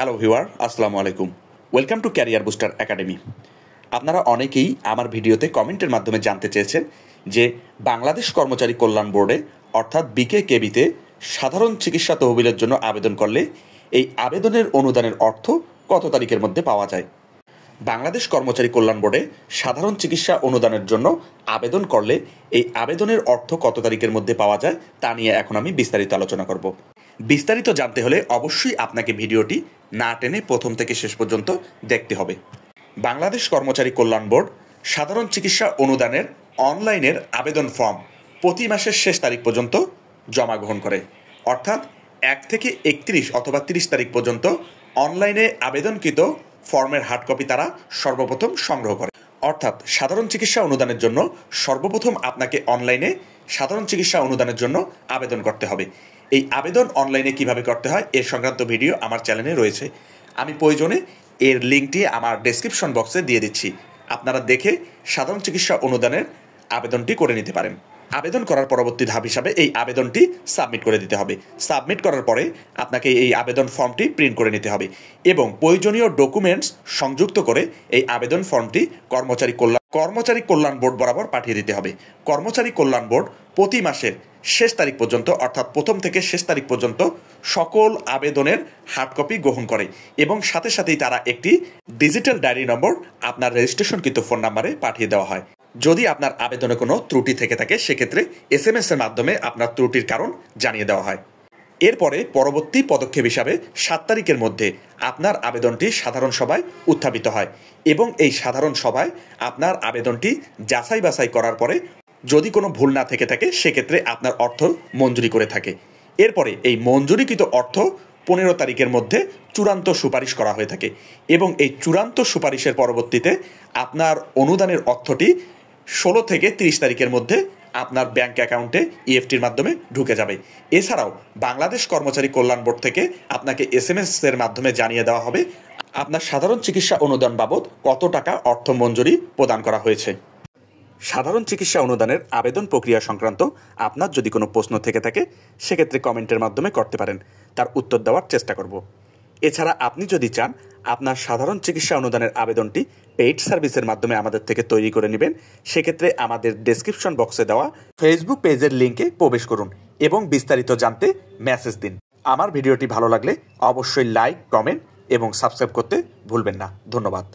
Hello viewer, আসসালামু আলাইকুম। Welcome to career booster academy. আপনারা অনেকেই আমার ভিডিওতে কমেন্টের মাধ্যমে জানতে চেয়েছেন যে বাংলাদেশ কর্মচারী কল্যাণ বোর্ডে অর্থাৎ বিকেকেবিতে সাধারণ চিকিৎসা তহবিলের জন্য আবেদন করলে এই আবেদনের অনুদানের অর্থ কত তারিখের মধ্যে পাওয়া যায়। বাংলাদেশ কর্মচারী কল্যাণ বোর্ডে সাধারণ চিকিৎসা অনুদানের জন্য আবেদন করলে এই আবেদনের অর্থ কত তারিখের মধ্যে পাওয়া যায় তা নিয়ে এখন আমি বিস্তারিত আলোচনা করব। বিস্তারিত জানতে হলে অবশ্যই আপনাকে ভিডিওটি না টেনে প্রথম থেকে শেষ পর্যন্ত দেখতে হবে। বাংলাদেশ কর্মচারী কল্যাণ বোর্ড সাধারণ চিকিৎসা অনুদানের অনলাইনের আবেদন ফর্ম প্রতি মাসের শেষ তারিখ পর্যন্ত জমা গ্রহণ করে, অর্থাৎ 1 থেকে 31 অথবা 30 তারিখ পর্যন্ত অনলাইনে আবেদনকৃত ফর্মের হার্ড কপি তারা সর্বপ্রথম সংগ্রহ করে। অর্থাৎ সাধারণ চিকিৎসা অনুদানের জন্য সর্বপ্রথম আপনাকে অনলাইনে সাধারণ চিকিৎসা অনুদানের জন্য আবেদন করতে হবে। এই আবেদন অনলাইনে কিভাবে করতে হয় এর সংক্রান্ত ভিডিও আমার চ্যানেলে রয়েছে। আমি প্রয়োজনে এর লিঙ্কটি আমার ডেসক্রিপশন বক্সে দিয়ে দিচ্ছি, আপনারা দেখে সাধারণ চিকিৎসা অনুদানের আবেদনটি করে নিতে পারেন। আবেদন করার পরবর্তী ধাপ হিসাবে এই আবেদনটি সাবমিট করে দিতে হবে। সাবমিট করার পরে আপনাকে এই আবেদন ফর্মটি প্রিন্ট করে নিতে হবে এবং প্রয়োজনীয় ডকুমেন্টস সংযুক্ত করে এই আবেদন ফর্মটি কর্মচারী কল্যাণ বোর্ড বরাবর পাঠিয়ে দিতে হবে। কর্মচারী কল্যাণ বোর্ড প্রতি মাসের শেষ তারিখ পর্যন্ত অর্থাৎ প্রথম থেকে শেষ তারিখ পর্যন্ত সকল আবেদনের হার্ড কপি গ্রহণ করে এবং সাথে সাথেই তারা একটি ডিজিটাল ডায়েরি নম্বর আপনার রেজিস্ট্রেশনকৃত ফোন নাম্বারে পাঠিয়ে দেওয়া হয়। যদি আপনার আবেদনে কোনো ত্রুটি থেকে থাকে সেক্ষেত্রে SMS এর মাধ্যমে আপনার ত্রুটির কারণ জানিয়ে দেওয়া হয়। এরপরে পরবর্তী পদক্ষেপ হিসাবে 7 তারিখের মধ্যে আপনার আবেদনটি সাধারণ সভায় উত্থাপিত হয় এবং এই সাধারণ সভায় আপনার আবেদনটি যাচাই বাছাই করার পরে যদি কোনো ভুল না থেকে থাকে সেক্ষেত্রে আপনার অর্থ মঞ্জুরি করে থাকে। এরপরে এই মঞ্জুরিকৃত অর্থ 15 তারিখের মধ্যে চূড়ান্ত সুপারিশ করা হয়ে থাকে এবং এই চূড়ান্ত সুপারিশের পরবর্তীতে আপনার অনুদানের অর্থটি 16 থেকে 30 তারিখের মধ্যে আপনার ব্যাংক অ্যাকাউন্টে EFTর মাধ্যমে ঢুকে যাবে। এছাড়াও বাংলাদেশ কর্মচারী কল্যাণ বোর্ড থেকে আপনাকে SMS এর মাধ্যমে জানিয়ে দেওয়া হবে আপনার সাধারণ চিকিৎসা অনুদান বাবদ কত টাকা অর্থ মঞ্জুরি প্রদান করা হয়েছে। সাধারণ চিকিৎসা অনুদানের আবেদন প্রক্রিয়া সংক্রান্ত আপনার যদি কোনো প্রশ্ন থেকে থাকে সেক্ষেত্রে কমেন্টের মাধ্যমে করতে পারেন, তার উত্তর দেওয়ার চেষ্টা করব। এছাড়া আপনি যদি চান আপনার সাধারণ চিকিৎসা অনুদানের আবেদনটি পেইড সার্ভিসের মাধ্যমে আমাদের থেকে তৈরি করে নেবেন, সেক্ষেত্রে আমাদের ডেসক্রিপশন বক্সে দেওয়া ফেসবুক পেজের লিঙ্কে প্রবেশ করুন এবং বিস্তারিত জানতে মেসেজ দিন। আমার ভিডিওটি ভালো লাগলে অবশ্যই লাইক, কমেন্ট এবং সাবস্ক্রাইব করতে ভুলবেন না। ধন্যবাদ।